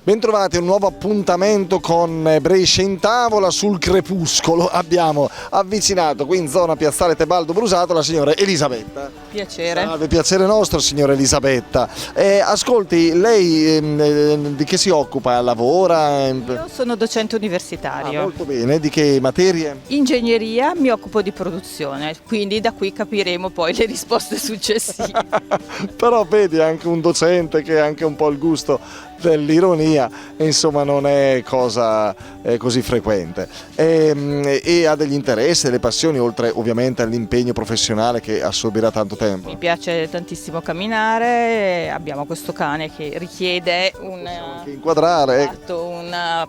Bentrovati a un nuovo appuntamento con Brescia in tavola. Sul crepuscolo abbiamo avvicinato qui in zona Piazzale Tebaldo Brusato la signora Elisabetta. Piacere. Salve, piacere nostro, signora Elisabetta. Ascolti, lei di che si occupa? Lavora? Io sono docente universitario. Molto bene, di che materie? Ingegneria, mi occupo di produzione, quindi da qui capiremo poi le risposte successive. Però vedi, anche un docente che ha anche un po' il gusto dell'ironia, insomma, non è cosa così frequente, e ha degli interessi, delle passioni, oltre ovviamente all'impegno professionale che assorbirà tanto tempo. Mi piace tantissimo camminare, abbiamo questo cane che richiede una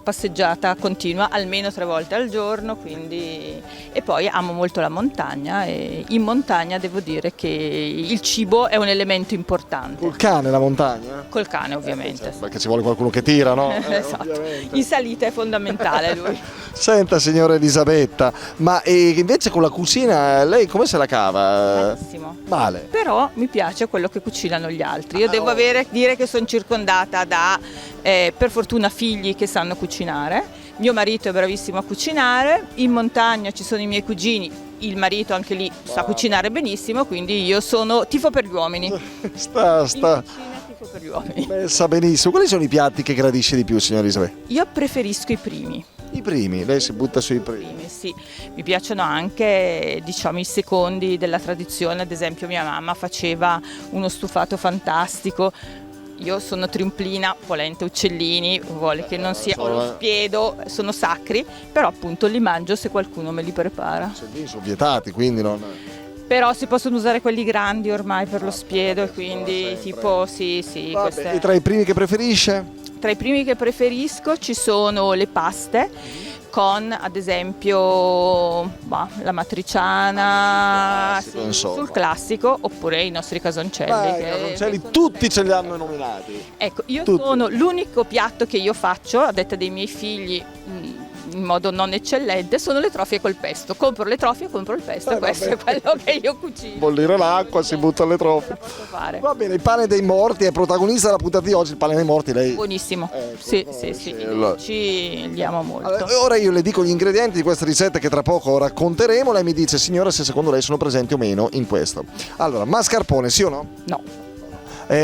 passeggiata continua almeno 3 volte al giorno, quindi. E poi amo molto la montagna, e in montagna devo dire che il cibo è un elemento importante. Col cane la montagna? Col cane, ovviamente. Certo, perché ci vuole qualcuno che tira, no? Esatto. In salita è fondamentale lui. Senta, signora Elisabetta, ma invece con la cucina lei come se la cava? Malissimo. Male. Però mi piace quello che cucinano gli altri. Io devo dire che sono circondata da, per fortuna, figli che sanno cucinare. Mio marito è bravissimo a cucinare, in montagna ci sono i miei cugini, il marito anche lì sa cucinare benissimo, quindi io tifo per gli uomini. Sta. In cucina tifo per gli uomini. Sa benissimo. Quali sono i piatti che gradisce di più, signora Elisabetta? Io preferisco i primi. I primi, lei si butta sui primi. Sì, mi piacciono anche, diciamo, i secondi della tradizione. Ad esempio mia mamma faceva uno stufato fantastico. Io sono triumplina, volente uccellini, vuole che non sia, o lo spiedo, sono sacri, però appunto li mangio se qualcuno me li prepara. Sono vietati, quindi non. Però si possono usare quelli grandi ormai per lo spiedo, e quindi tipo sì. Vabbè, e tra i primi che preferisce? Tra i primi che preferisco ci sono le paste con, ad esempio, la matriciana, sul classico, oppure i nostri casoncelli. I casoncelli tutti ce li hanno nominati. Ecco, sono l'unico piatto che io faccio, a detta dei miei figli, in modo non eccellente, sono le trofie col pesto. Compro le trofie, compro il pesto, questo è quello che io cucino. Bollire l'acqua, si butta le trofie. Fare. Va bene, il pane dei morti è protagonista della puntata di oggi. Il pane dei morti, lei. Buonissimo. Sì. I dolci li amo molto. Allora, ora io le dico gli ingredienti di questa ricetta che tra poco racconteremo. Lei mi dice, signora, se secondo lei sono presenti o meno in questo. Allora, mascarpone, sì o no? No.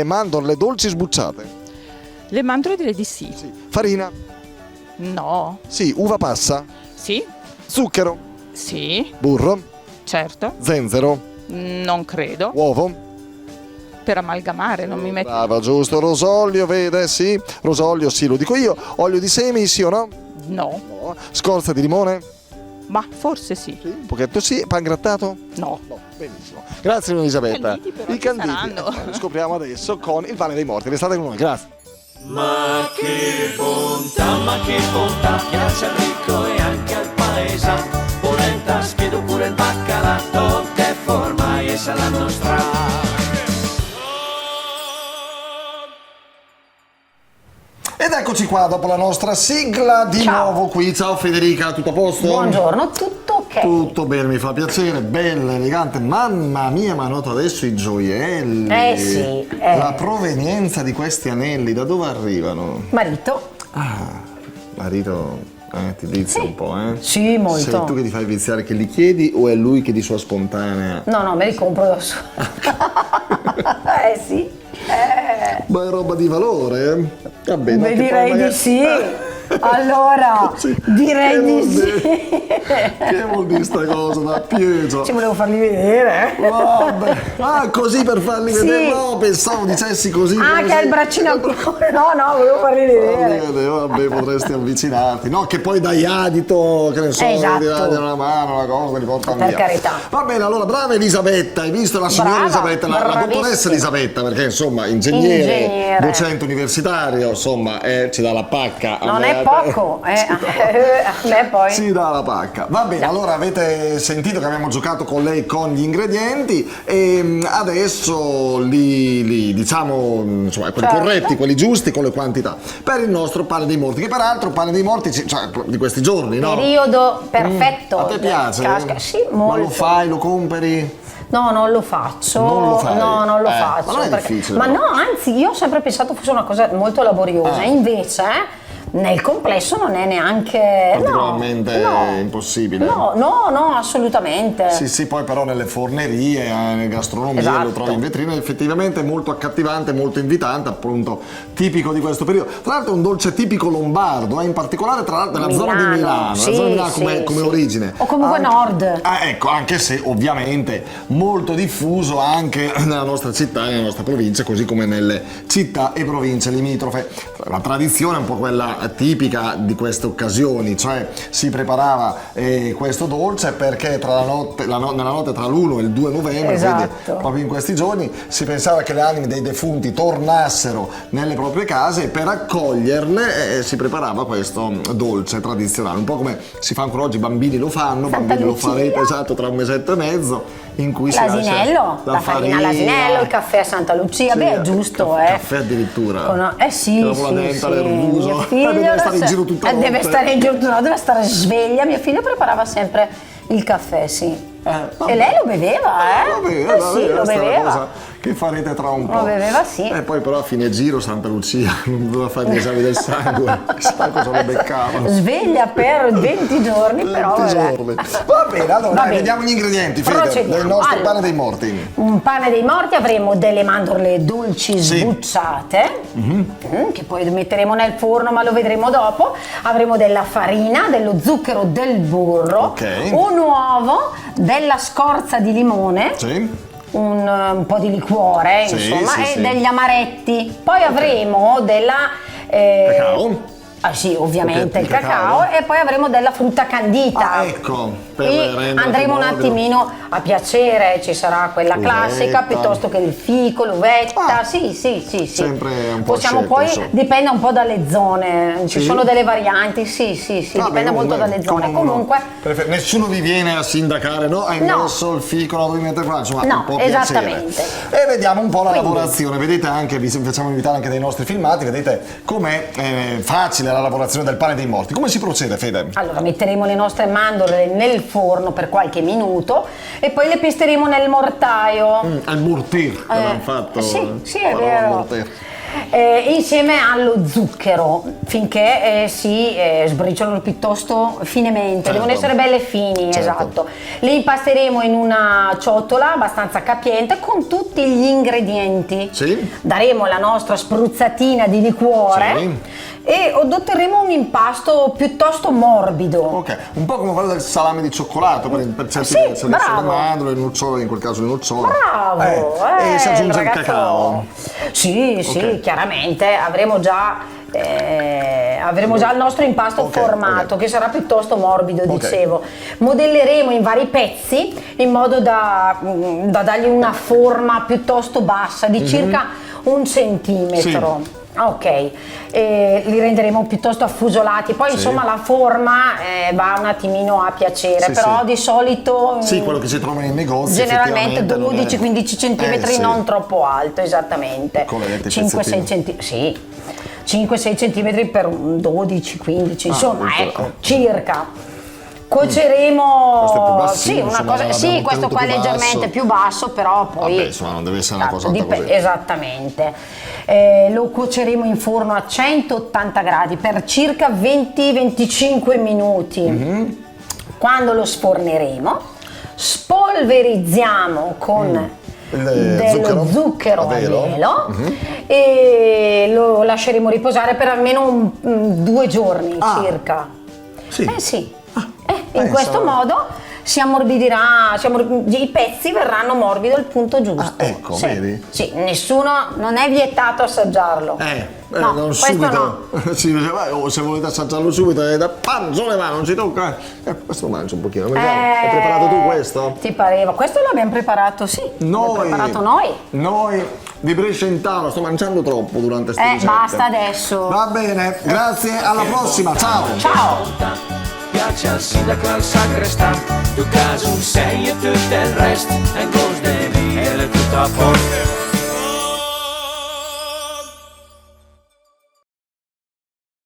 Mandorle dolci sbucciate. Le mandorle direi di sì. Farina. No. Sì. Uva passa. Sì. Zucchero. Sì. Burro. Certo. Zenzero. Non credo. Uovo. Per amalgamare, non mi metto. Brava, giusto. Rosolio, vede, sì. Rosolio, sì, lo dico io. Olio di semi, sì o no? No. Scorza di limone? Ma forse sì. Un pochetto sì. Pan grattato? No. Benissimo. Grazie Elisabetta. I canditi Lo scopriamo adesso con il pane dei morti. Restate con noi, grazie. Ma che bontà, piace al ricco e anche al paesano. Polenta, spiedo pure il baccalà, che forma e sa la nostra. Ed eccoci qua dopo la nostra sigla di nuovo qui. Ciao Federica, tutto a posto? Buongiorno, tutto ok. Tutto bene, mi fa piacere, bella, elegante. Mamma mia, ma noto adesso i gioielli. Sì. La provenienza di questi anelli, da dove arrivano? Marito? Marito ti vizia un po', eh? Sì, molto. Sei tu che ti fai viziare, che li chiedi, o è lui che di sua spontanea? No, me li compro da solo. Sì. Ma è roba di valore, Va bene. Beh, direi di sì. Allora, direi di sì. Che vuol dire sta cosa da Pietro? Ci volevo farli vedere. Vabbè. Così per farli vedere? No, pensavo dicessi così. Che ha il braccino ancora. No, volevo farli vedere. Vabbè, potresti avvicinarti. No, che poi dai adito, che ne so, Esatto. ti dai una mano, una cosa, li portano Per via. carità. Va bene, allora, brava Elisabetta, hai visto la signora Brava, Elisabetta, la dottoressa Elisabetta, perché insomma, ingegnere, docente universitario, insomma, ci dà la pacca. Non è poco, a me poi. Si dà la pacca. Va bene, allora avete sentito che abbiamo giocato con lei con gli ingredienti e adesso li diciamo, insomma, quelli corretti, quelli giusti con le quantità per il nostro pane dei morti, che peraltro pane dei morti, cioè di questi giorni, no? Periodo perfetto. A te piace? Sì, molto. Ma lo fai, lo compri? No, non lo faccio. Non lo fai? No, non lo Ma faccio. non è difficile, Ma però. no, anzi, io ho sempre pensato fosse una cosa molto laboriosa, invece nel complesso non è neanche Particolarmente no, impossibile. no, assolutamente. Sì, poi però nelle fornerie, nelle gastronomie Esatto. lo trovi in vetrina, effettivamente molto accattivante, molto invitante, appunto tipico di questo periodo. Tra l'altro è un dolce tipico lombardo, in particolare tra l'altro nella zona di Milano, Sì, la zona di Milano sì, come sì. origine. O comunque nord. Ecco, anche se ovviamente molto diffuso anche nella nostra città e nella nostra provincia, così come nelle città e province limitrofe. La tradizione è un po' quella tipica di queste occasioni, cioè si preparava questo dolce perché nella notte tra l'1 e il 2 novembre, Esatto. quindi proprio in questi giorni, si pensava che le anime dei defunti tornassero nelle proprie case e per accoglierle si preparava questo dolce tradizionale, un po' come si fa ancora oggi, i bambini lo fanno, Santa bambini lo Lucia. farete esatto tra un mesetto e mezzo, in cui si L'asinello, lascia la farina all'asinello, il caffè a Santa Lucia, Sì, beh, è giusto, caffè addirittura. Sì, Dopo la dentale, il muso. Mio figlio Deve stare in giro tutta la deve notte. stare in giro tutta la notte, deve stare sveglia. Mio figlio preparava sempre il caffè, sì. vabbè. E lei lo beveva, Vabbè, sì, lo questa è una beveva. cosa che farete tra un po'. Lo beveva, sì. E poi però a fine giro Santa Lucia non doveva fare gli esami del sangue, chissà cosa lo beccava. Sveglia per 20 giorni, però 20 vabbè. giorni. Va bene, allora Va dai, bene. vediamo gli ingredienti, Fede, Procediamo. del nostro Allora, pane dei morti. Un pane dei morti, avremo delle mandorle dolci Sì. sbucciate, che poi metteremo nel forno, ma lo vedremo dopo. Avremo della farina, dello zucchero, del burro, Ok. un uovo, della scorza di limone, Sì. un po' di liquore, Sì, insomma, sì, e sì. degli amaretti. Poi avremo della Cacao. Ah sì, ovviamente Ok, il cacao, e poi avremo della frutta candita. Ah, ecco, per E rendere andremo un più morbido. attimino a piacere, ci sarà quella L'uvetta. classica piuttosto che il fico, l'uvetta. Ah, sì. sempre un po' Possiamo scelto, poi, insomma. dipende un po' dalle zone, ci Sì? sono delle varianti, sì, Vabbè, dipende molto comunque, dalle zone. come Comunque, nessuno vi viene a sindacare, no? Hai No. messo il fico, lo devi mettere qua, insomma, No, un po' esattamente. piacere. E vediamo un po' la Quindi. lavorazione, vedete anche, vi facciamo invitare anche dei nostri filmati, vedete com'è facile la lavorazione del pane dei morti. Come si procede, Fede? allora metteremo le nostre mandorle nel forno per qualche minuto e poi le pesteremo nel mortaio. Al mortir, l'abbiamo fatto. Sì, è parola vero. mortir. Insieme allo zucchero finché si sbriciolano piuttosto finemente, Certo. devono essere belle fini, Certo. esatto. Le impasteremo in una ciotola abbastanza capiente con tutti gli ingredienti. Sì. Daremo la nostra spruzzatina di liquore Sì. e otterremo un impasto piuttosto morbido. Ok, un po' come quello del salame di cioccolato, per certi Sì, versi, le bravo. mandorle, le nocciole, in quel caso le nocciole. Bravo! E si aggiunge il ragazzo. cacao. Sì, Ok. chiaramente avremo già il nostro impasto Ok, formato ok. che sarà piuttosto morbido, Ok. dicevo. Modelleremo in vari pezzi in modo da dargli una forma piuttosto bassa di circa 1 centimetro. Sì. Ok, li renderemo piuttosto affusolati, poi Sì. insomma la forma va un attimino a piacere, Sì, però sì. di solito Sì, quello che si trova nei negozi. generalmente effettivamente, non è- 12-15 centimetri, sì. non troppo alto, esattamente. Piccoletti, 5-6 pezzettini. centimetri, sì. 5-6 centimetri per un 12-15, insomma, questo- ecco, circa. Cuoceremo Questo è più bassino, sì, una insomma, cosa, l'abbiamo sì, questo tenuto qua è più leggermente basso. più basso, però poi Vabbè, insomma, non deve essere una cosa Esatto, alta così. esattamente. Lo cuoceremo in forno a 180 gradi per circa 20-25 minuti. Mm-hmm. Quando lo sforneremo, spolverizziamo con dello zucchero a velo e lo lasceremo riposare per almeno 2 giorni circa. Sì. Sì. In pensa. questo modo si ammorbidirà, i pezzi verranno morbidi al punto giusto. Ah, ecco, Sì. vedi? Sì, non è vietato assaggiarlo. No, non questo subito. no. Si diceva, se volete assaggiarlo subito, da pan, sulle mani, non si tocca. Questo lo mangio un pochino. Hai preparato tu questo? Ti pareva? Questo l'abbiamo preparato, sì. L'abbiamo preparato noi. Noi di Brescia in tavola, sto mangiando troppo durante queste ricette. Basta adesso. Va bene, grazie, alla prossima, ciao. Ciao. Piace al sindaco e al sacrestà, tu caso un 6 e tutto il resto, e cose di via, tutto a posto.